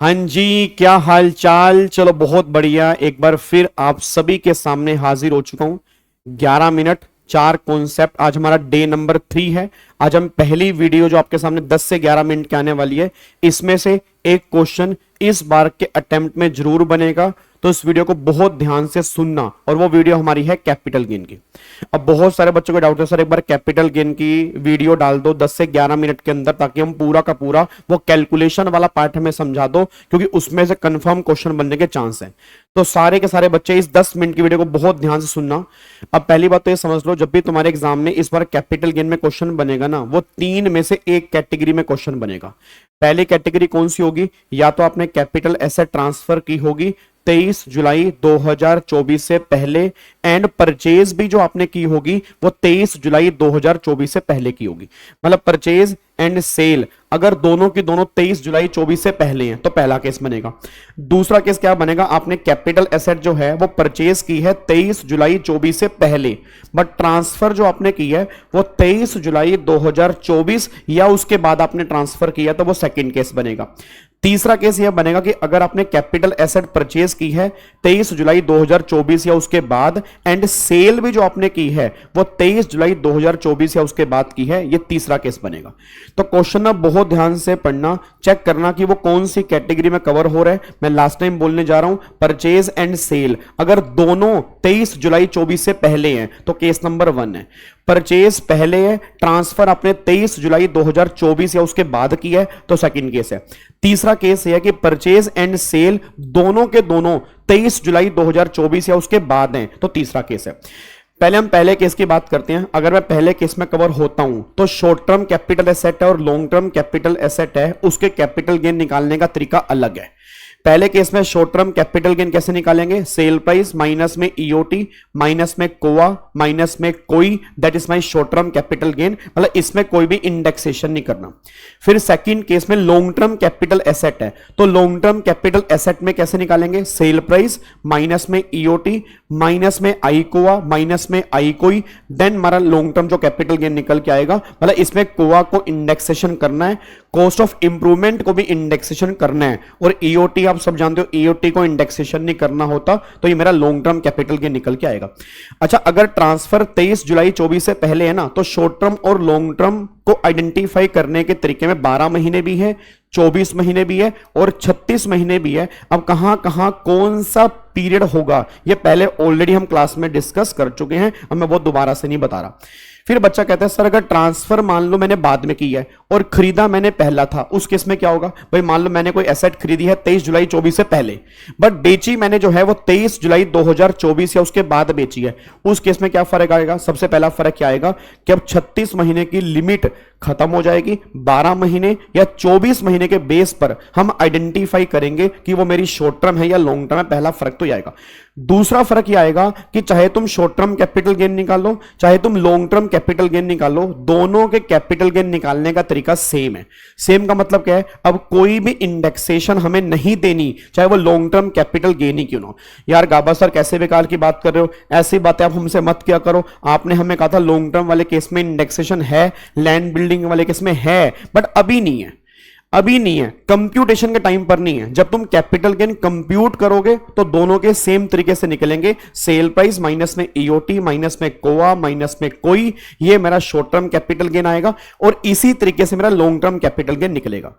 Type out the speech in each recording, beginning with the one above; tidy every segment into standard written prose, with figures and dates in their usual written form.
हाँ जी, क्या हाल चाल। चलो बहुत बढ़िया, एक बार फिर आप सभी के सामने हाजिर हो चुका हूं। 11 मिनट 4 कॉन्सेप्ट, आज हमारा डे नंबर 3 है। आज हम पहली वीडियो जो आपके सामने 10 से 11 मिनट के आने वाली है, इसमें से एक क्वेश्चन इस बार के अटेम्प्ट में जरूर बनेगा। तो इस वीडियो को बहुत ध्यान से सुनना, और वो वीडियो हमारी है कैपिटल गेन की। अब बहुत सारे बच्चों को डाउट है, सर एक बार कैपिटल गेन की वीडियो डाल दो 10 से 11 मिनट के अंदर, ताकि हम पूरा का पूरा वो कैलकुलेशन वाला पार्ट हमें समझा दो, क्योंकि उसमें से कंफर्म क्वेश्चन बनने के चांस है। तो सारे के सारे बच्चे इस 10 मिनट की वीडियो को बहुत ध्यान से सुनना। अब पहली बात तो ये समझ लो, जब भी तुम्हारे एग्जाम में इस बार कैपिटल गेन में क्वेश्चन बनेगा ना, वो 3 में से एक कैटेगरी में क्वेश्चन बनेगा। पहली कैटेगरी कौन सी होगी? या तो आपने कैपिटल एसेट ट्रांसफर की होगी 23 जुलाई 2024 से पहले, एंड परचेज भी जो आपने की होगी वो 23 जुलाई 2024 से पहले की होगी। मतलब परचेज एंड सेल अगर दोनों की दोनों 23 जुलाई 24 से पहले हैं तो पहला केस बनेगा। दूसरा केस क्या बनेगा? आपने कैपिटल एसेट जो है वो परचेज की है 23 जुलाई 24 से पहले, बट ट्रांसफर जो आपने की है वो 23 जुलाई 2024 या उसके बाद आपने ट्रांसफर किया, तो वो सेकंड केस बनेगा। तीसरा केस यह बनेगा कि अगर आपने कैपिटल एसेट परचेज की है 23 जुलाई 2024 या उसके बाद, एंड सेल भी जो आपने की है वो 23 जुलाई 2024 या उसके बाद की है, यह तीसरा केस बनेगा। तो क्वेश्चन ना बहुत ध्यान से पढ़ना, चेक करना कि वो कौन सी कैटेगरी में कवर हो रहा है। मैं लास्ट टाइम बोलने जा रहा हूं, परचेज एंड सेल अगर दोनों 23 जुलाई 24 से पहले हैं तो केस नंबर 1 है। परचेज पहले है, ट्रांसफर आपने 23 जुलाई 2024 या उसके बाद की है, तो सेकंड केस है। तीसरा केस है कि परचेज एंड सेल दोनों के दोनों 23 जुलाई 2024 या उसके बाद हैं, तो तीसरा केस है। पहले हम पहले केस की बात करते हैं। अगर मैं पहले केस में कवर होता हूं तो शॉर्ट टर्म कैपिटल एसेट है और लॉन्ग टर्म कैपिटल एसेट है, उसके कैपिटल गेन निकालने का तरीका अलग है। पहले केस में शॉर्ट टर्म कैपिटल गेन कैसे निकालेंगे? सेल प्राइस माइनस में ईओटी माइनस में कोआ माइनस में कोई, that is my short term capital gain. मतलब इसमें कोई भी इंडेक्सेशन नहीं करना। फिर सेकंड केस में लॉन्ग टर्म कैपिटल एसेट है, तो लॉन्ग टर्म कैपिटल एसेट में कैसे निकालेंगे? सेल प्राइस माइनस में ईओटी माइनस में आई कोआ माइनस में आई कोई, देन हमारा लॉन्ग टर्म जो कैपिटल गेन निकल के आएगा। मतलब इसमें कोआ को इंडेक्सेशन करना है, कॉस्ट ऑफ इंप्रूवमेंट को भी इंडेक्सेशन करना है, और ईओटी आप सब जानते हो ईओटी को इंडेक्सेशन नहीं करना होता, तो ये मेरा लॉन्ग टर्म कैपिटल गेन निकल के आएगा। अच्छा, अगर ट्रांसफर 23 जुलाई 24 से पहले है ना, तो शॉर्ट टर्म और लॉन्ग टर्म को आइडेंटिफाई करने के तरीके में 12 महीने भी है, 24 महीने भी है और 36 महीने भी है। अब कहां कहां कौन सा पीरियड होगा ये पहले ऑलरेडी हम क्लास में डिस्कस कर चुके हैं, अब मैं वो दोबारा से नहीं बता रहा। फिर बच्चा कहता है सर अगर ट्रांसफर मान लो मैंने बाद में की है और खरीदा मैंने पहला था, उस केस में क्या होगा? भाई मान लो मैंने कोई एसेट खरीदी है 23 जुलाई 24 से पहले, बट बेची मैंने जो है वो 23 जुलाई 2024 या उसके बाद बेची है, उस केस में क्या फर्क आएगा? सबसे पहला फर्क क्या आएगा कि अब 36 महीने की लिमिट खत्म हो जाएगी, 12 महीने या 24 महीने के बेस पर हम आइडेंटिफाई करेंगे कि वो मेरी शॉर्ट टर्म है या लॉन्ग टर्म है। पहला फर्क तो ये आएगा। दूसरा फर्क ये आएगा कि चाहे तुम शॉर्ट टर्म कैपिटल गेन निकालो चाहे तुम लॉन्ग टर्म कैपिटल गेन निकालो, दोनों के कैपिटल गेन निकालने का तरीका सेम है। सेम का मतलब क्या है? अब कोई भी इंडेक्सेशन हमें नहीं देनी, चाहे वो लॉन्ग टर्म कैपिटल गेन ही क्यों ना हो। यार गाबा सर कैसे बेकार की बात कर रहे हो, ऐसी बातें आप हमसे मत किया करो। आपने हमें कहा था लॉन्ग टर्म वाले केस में इंडेक्सेशन है, लैंड बिल्डिंग वाले केस में है, बट अभी नहीं है। अभी नहीं है, कंप्यूटेशन के टाइम पर नहीं है। जब तुम कैपिटल गेन कंप्यूट करोगे तो दोनों के सेम तरीके से निकलेंगे, सेल प्राइस माइनस में ईओटी माइनस में कोआ माइनस में कोई, ये मेरा शॉर्ट टर्म कैपिटल गेन आएगा, और इसी तरीके से मेरा लॉन्ग टर्म कैपिटल गेन निकलेगा।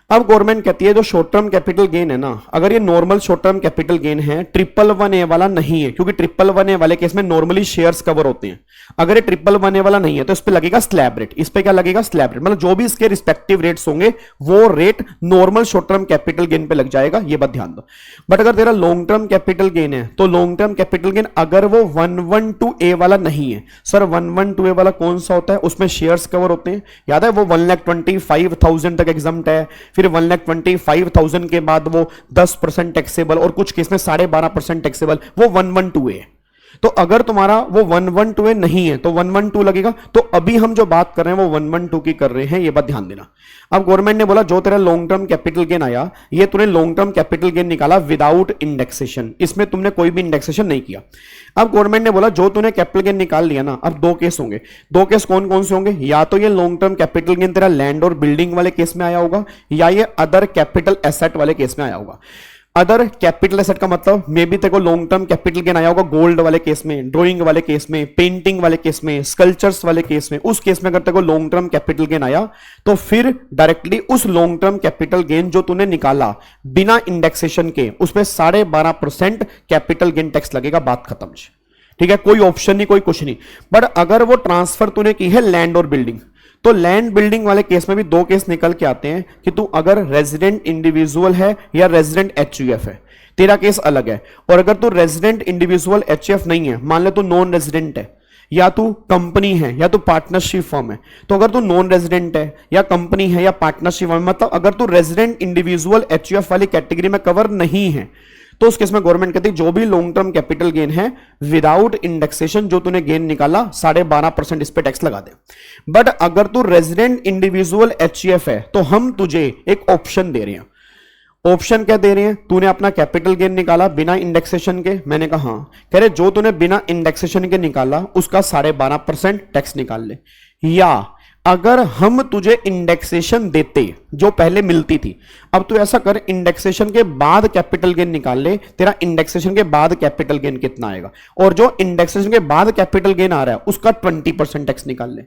अब गवर्नमेंट कहती है जो शॉर्ट टर्म कैपिटल गेन है ना, अगर ये normal short term capital gain है, 111A वाला नहीं है, क्योंकि 111A वाले केस में नॉर्मली शेयर्स कवर होते हैं। अगर ये 111A वाला नहीं है तो इस पे लगेगा स्लैब रेट। इस पे क्या लगेगा? Slab rate. मतलब जो भी इसके रिस्पेक्टिव रेट्स होंगे वो rate normal short term capital gain पे लग जाएगा, ये बात ध्यान दो। बट अगर तेरा लॉन्ग टर्म कैपिटल गेन है तो लॉन्ग टर्म कैपिटल गेन अगर वो 112A वाला नहीं है, सर 112A वाला कौन सा होता है? उसमें शेयर्स कवर होते हैं, याद है वो 1,25,000 तक एग्जाम्प्ट है, फिर 1,25,000 के बाद वो 10% टैक्सेबल और कुछ केस में 12.5% टैक्सेबल, वो 112A है। तो अगर तुम्हारा वो 112 नहीं है तो 112 लगेगा। तो अभी हम जो बात कर रहे हैं वो 112 की कर रहे हैं, ये बात ध्यान देना। अब गवर्नमेंट ने बोला जो तेरा लॉन्ग टर्म कैपिटल गेन आया, ये तूने लॉन्ग टर्म कैपिटल गेन निकाला विदाउट इंडेक्सेशन, इसमें तुमने कोई भी इंडेक्सेशन नहीं किया। अब गवर्नमेंट ने बोला जो तूने कैपिटल गेन निकाल लिया ना, अब दो केस होंगे। दो केस कौन कौन से होंगे? या तो ये लॉन्ग टर्म कैपिटल गेन तेरा लैंड और बिल्डिंग वाले केस में आया होगा, या ये अदर कैपिटल एसेट वाले केस में आया होगा। अदर कैपिटल एसेट का मतलब मे बी तेरे को लॉन्ग टर्म कैपिटल गेन आया होगा गोल्ड वाले केस में, ड्राइंग वाले केस में, पेंटिंग वाले केस में, स्कल्पचर्स वाले केस में। उस केस में अगर तेरे को लॉन्ग टर्म कैपिटल गेन आया तो फिर डायरेक्टली उस लॉन्ग टर्म कैपिटल गेन जो तूने निकाला बिना इंडेक्सेशन के, उस पर 12.5% कैपिटल गेन टैक्स लगेगा। बात खत्म। ठीक है, कोई ऑप्शन नहीं, कोई कुछ नहीं। बट अगर वो ट्रांसफर तूने की है लैंड और बिल्डिंग, तो लैंड बिल्डिंग वाले केस में भी दो केस निकल के आते हैं कि तू अगर रेजिडेंट इंडिविजुअल है या रेजिडेंट एचयूएफ है, तेरा केस अलग है। और अगर तू रेजिडेंट इंडिविजुअल एचयूएफ नहीं है, मान ले तू नॉन रेजिडेंट है या तू कंपनी है या तू पार्टनरशिप फर्म है, तो अगर तू नॉन रेजिडेंट है या कंपनी है या पार्टनरशिप फर्म, मतलब अगर तू रेजिडेंट इंडिविजुअल एचयूएफ वाली कैटेगरी में कवर नहीं है, तो उस केस में गवर्नमेंट कहती है जो भी लॉन्ग टर्म कैपिटल गेन है विदाउट इंडेक्सेशन जो तूने गेन निकाला 12.5% इस पे टैक्स लगा दे। बट अगर तू रेजिडेंट इंडिविजुअल एचयूएफ है तो हम तुझे एक ऑप्शन दे रहे हैं। ऑप्शन क्या दे रहे हैं? तूने अपना कैपिटल गेन निकाला बिना इंडेक्सेशन के, मैंने कहा हाँ। कह रहे जो तूने बिना इंडेक्सेशन के निकाला उसका 12.5% टैक्स निकाल ले, या अगर हम तुझे इंडेक्सेशन देते जो पहले मिलती थी, अब तू ऐसा कर इंडेक्सेशन के बाद कैपिटल गेन निकाल ले, तेरा इंडेक्सेशन के बाद कैपिटल गेन कितना आएगा, और जो इंडेक्सेशन के बाद कैपिटल गेन आ रहा है उसका 20% टैक्स निकाल ले।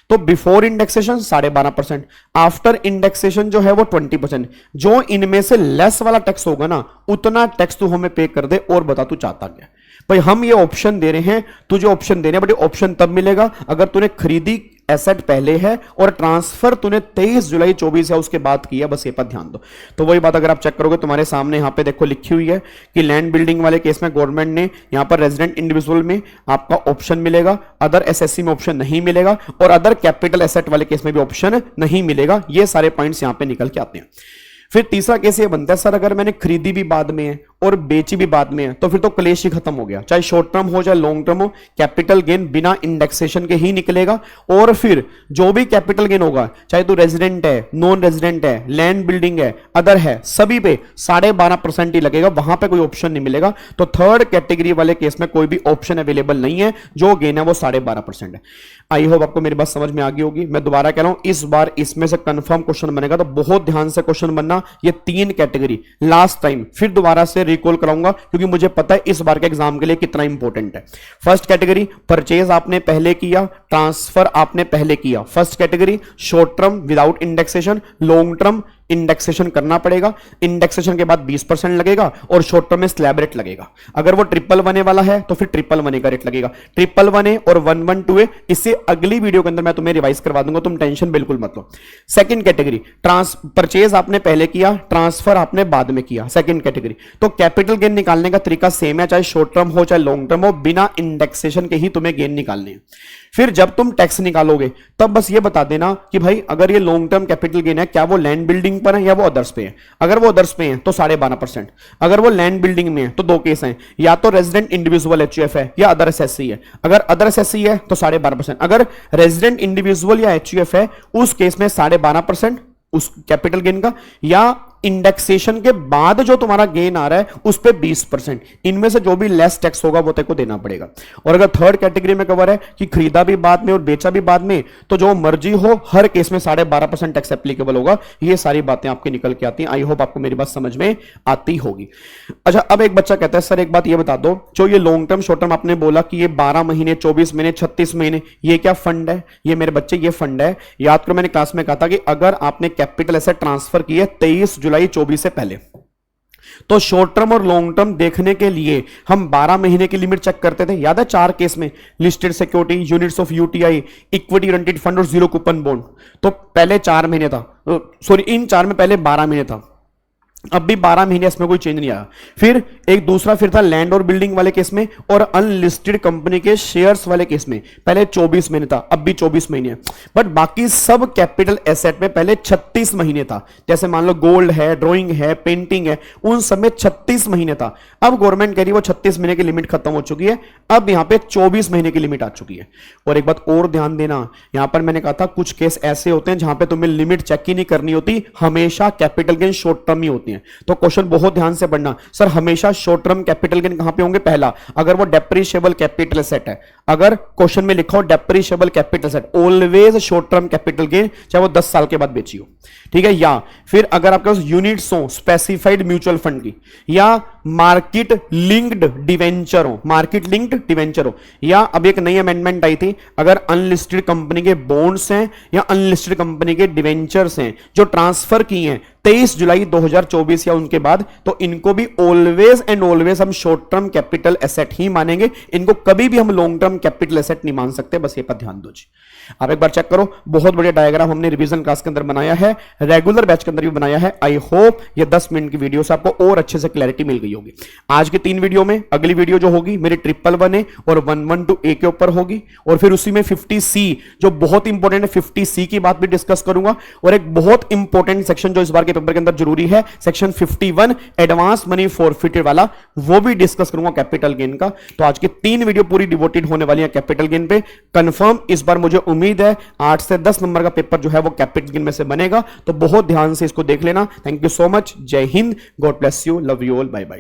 तो बिफोर इंडेक्सेशन 12.5%, आफ्टर इंडेक्सेशन जो है वो 20%। जो इनमें से लेस वाला टैक्स होगा ना, उतना टैक्स तू हमें पे कर दे। और बता तू चाहता क्या भाई? हम ये ऑप्शन दे रहे हैं, तुझे ऑप्शन दे रहे हैं, बट ये ऑप्शन तब मिलेगा अगर तूने खरीदी एसेट पहले है और ट्रांसफर तूने 23 जुलाई 24 है उसके बाद किया। बस ये पर ध्यान दो। तो वही बात अगर आप चेक करोगे तुम्हारे सामने यहां पे देखो लिखी हुई है कि लैंड बिल्डिंग वाले केस में गवर्नमेंट ने यहां पर रेजिडेंट इंडिविजुअल में आपका ऑप्शन मिलेगा, अदर एसएससी में ऑप्शन नहीं मिलेगा, और अदर कैपिटल एसेट वाले केस में भी ऑप्शन नहीं मिलेगा। ये सारे पॉइंट्स यहां पे निकल के आते हैं। फिर तीसरा केस ये बनता है सर अगर मैंने खरीदी भी बाद में है और बेची भी बाद में है तो फिर तो क्लेश ही खत्म हो गया। चाहे शॉर्ट टर्म हो चाहे लॉन्ग टर्म हो, कैपिटल गेन बिना इंडेक्सेशन के ही निकलेगा। और फिर जो भी कैपिटल गेन होगा, चाहे तू रेजिडेंट है, नॉन रेजिडेंट है, लैंड बिल्डिंग है, अदर है, सभी पे 12.5% ही लगेगा। वहां पे कोई ऑप्शन नहीं मिलेगा। तो थर्ड कैटेगरी वाले केस में कोई भी ऑप्शन अवेलेबल नहीं है, जो गेन है वो 12.5% है। आई होप आपको मेरी बात समझ में आ गई होगी। मैं दोबारा कह रहा हूं, इस बार इसमें से कंफर्म क्वेश्चन बनेगा, तो बहुत ध्यान से क्वेश्चन बनना। ये 3 कैटेगरी लास्ट टाइम फिर दोबारा से रिकॉल कराऊंगा, क्योंकि मुझे पता है इस बार के एग्जाम के लिए कितना इंपॉर्टेंट है। फर्स्ट कैटेगरी परचेज आपने पहले किया, ट्रांसफर आपने पहले किया। First category short term without indexation, long term indexation करना पड़ेगा। इंडेक्सेशन के बाद 20% लगेगा और शॉर्ट टर्म में स्लैब रेट लगेगा। अगर वो 111 वाला है तो फिर 111 का रेट लगेगा। 111 और 112 इससे अगली वीडियो के अंदर मैं तुम्हें रिवाइज करवा दूंगा, तुम टेंशन बिल्कुल मत लो। सेकंड कैटेगरी परचेज आपने पहले किया, ट्रांसफर आपने बाद में किया। सेकंड कैटेगरी तो कैपिटल गेन निकालने का तरीका सेम है, चाहे शॉर्ट टर्म हो चाहे लॉन्ग टर्म हो, बिना इंडेक्सेशन के ही तुम्हें गेन निकालने हैं। फिर जब तुम टैक्स निकालोगे तब बस ये बता देना कि भाई अगर ये लॉन्ग टर्म कैपिटल गेन है, क्या वो लैंड बिल्डिंग पर है या वो अदर्स पे है। अगर वो अदर्स पे है तो 12.5%। अगर वो लैंड बिल्डिंग में है तो दो केस हैं, या तो रेजिडेंट इंडिविजुअल एचयूएफ है या अदर एसएससी है। अगर अदर एसएससी है तो 12.5%। अगर रेजिडेंट इंडिविजुअल या एचयूएफ है उस केस में 12.5% उस कैपिटल गेन का, या इंडेक्सेशन के बाद जो तुम्हारा गेन आ रहा है उस पे 20%। इनमें से जो भी लेस टैक्स होगा वो तेरे को देना पड़ेगा। और अगर थर्ड कैटेगरी में कवर है कि खरीदा भी बाद में और बेचा भी बाद में, तो जो मर्जी हो हर केस में 12.5% टैक्स एप्लीकेबल होगा। ये सारी बातें आपके निकल के आती हैं। आई होप आपको मेरी बात समझ में आती होगी। अच्छा, अब एक बच्चा कहता है सर एक बात ये बता दो, जो ये लॉन्ग टर्म शॉर्ट टर्म आपने बोला कि ये 12 महीने 24 महीने 36 महीने, ये क्या फंड है? ये मेरे बच्चे ये फंड है। याद करो मैंने क्लास में कहा था कि अगर आपने कैपिटल एसेट ट्रांसफर की है 23 जुलाई 24 से पहले, तो शॉर्ट टर्म और लॉन्ग टर्म देखने के लिए हम 12 महीने की लिमिट चेक करते थे। याद है 4 केस में, listed security, units of UTI, equity rented fund और जीरो कूपन बॉन्ड। तो पहले 4 महीने था, सॉरी इन 4 में पहले 12 महीने था। अब भी 12 महीने इसमें कोई चेंज नहीं आया। फिर एक दूसरा फिर था लैंड और बिल्डिंग वाले केस में और अनलिस्टेड कंपनी के शेयर्स वाले केस में, पहले 24 महीने था, अब भी 24 महीने है। बट बाकी सब कैपिटल एसेट में पहले 36 महीने था। जैसे मान लो गोल्ड है, ड्राइंग है, पेंटिंग है, उन सब में 36 महीने था। अब गवर्नमेंट कह रही है वो 36 महीने की लिमिट खत्म हो चुकी है, अब यहां पे 24 महीने की लिमिट आ चुकी है। और एक बात और ध्यान देना, यहां पर मैंने कहा था कुछ केस ऐसे होते हैं जहां पे तुम्हें लिमिट चेक ही नहीं करनी होती, हमेशा कैपिटल गेन शॉर्ट टर्म ही होती है। तो क्वेश्चन बहुत ध्यान से पढ़ना, सर हमेशा शॉर्ट टर्म कैपिटल गेन कहां पे होंगे? पहला, अगर वो डेप्रिशिएबल कैपिटल एसेट है, अगर क्वेश्चन में लिखा हो depreciable capital asset, always short term capital gain, चाहे वो 10 साल के बाद बेची हो, ठीक है। या फिर अगर आपके पास यूनिट्स हो स्पेसिफाइड म्यूचुअल फंड की, या मार्केट लिंक्ड डिवेंचर हो, मार्केट लिंक्ड डिवेंचर हो, या अब एक नई अमेंडमेंट आई थी, अगर अनलिस्टेड कंपनी के बॉन्ड्स हैं या अनलिस्टेड कंपनी के डिवेंचर्स हैं जो ट्रांसफर किए हैं 23 जुलाई 2024 या उनके बाद, तो इनको भी ऑलवेज एंड ऑलवेज हम शॉर्ट टर्म कैपिटल एसेट ही मानेंगे, इनको कभी भी हम लॉन्ग टर्म कैपिटल एसेट नहीं मान सकते। बस ये पर ध्यान दो जी। आप एक बार चेक करो, बहुत बढ़िया डायग्राम हमने रिवीजन क्लास के अंदर बनाया है, रेगुलर बैच के अंदर भी बनाया है। आई होप ये 10 मिनट की वीडियो से आपको और अच्छे से क्लैरिटी मिल गई होगी। आज के 3 वीडियो में अगली वीडियो जो होगी मेरी 111A और 112A के ऊपर होगी, और फिर उसी में 50C जो बहुत इंपॉर्टेंट है, 50C की बात भी डिस्कस करूंगा। और एक बहुत इंपॉर्टेंट सेक्शन जो इस बार के पेपर के अंदर जरूरी है, सेक्शन 51 एडवांस मनी फॉरफिटेड वाला, वो भी डिस्कस करूंगा कैपिटल गेन का। तो आज की 3 वीडियो पूरी डिवोटेड होने वाली है कैपिटल गेन पे। कंफर्म इस बार मुझे उम्मीद है 8 से 10 नंबर का पेपर जो है वो कैपिटल गेन में से बनेगा, तो बहुत ध्यान से इसको देख लेना। थैंक यू सो मच, जय हिंद, God bless you, love you all, bye bye.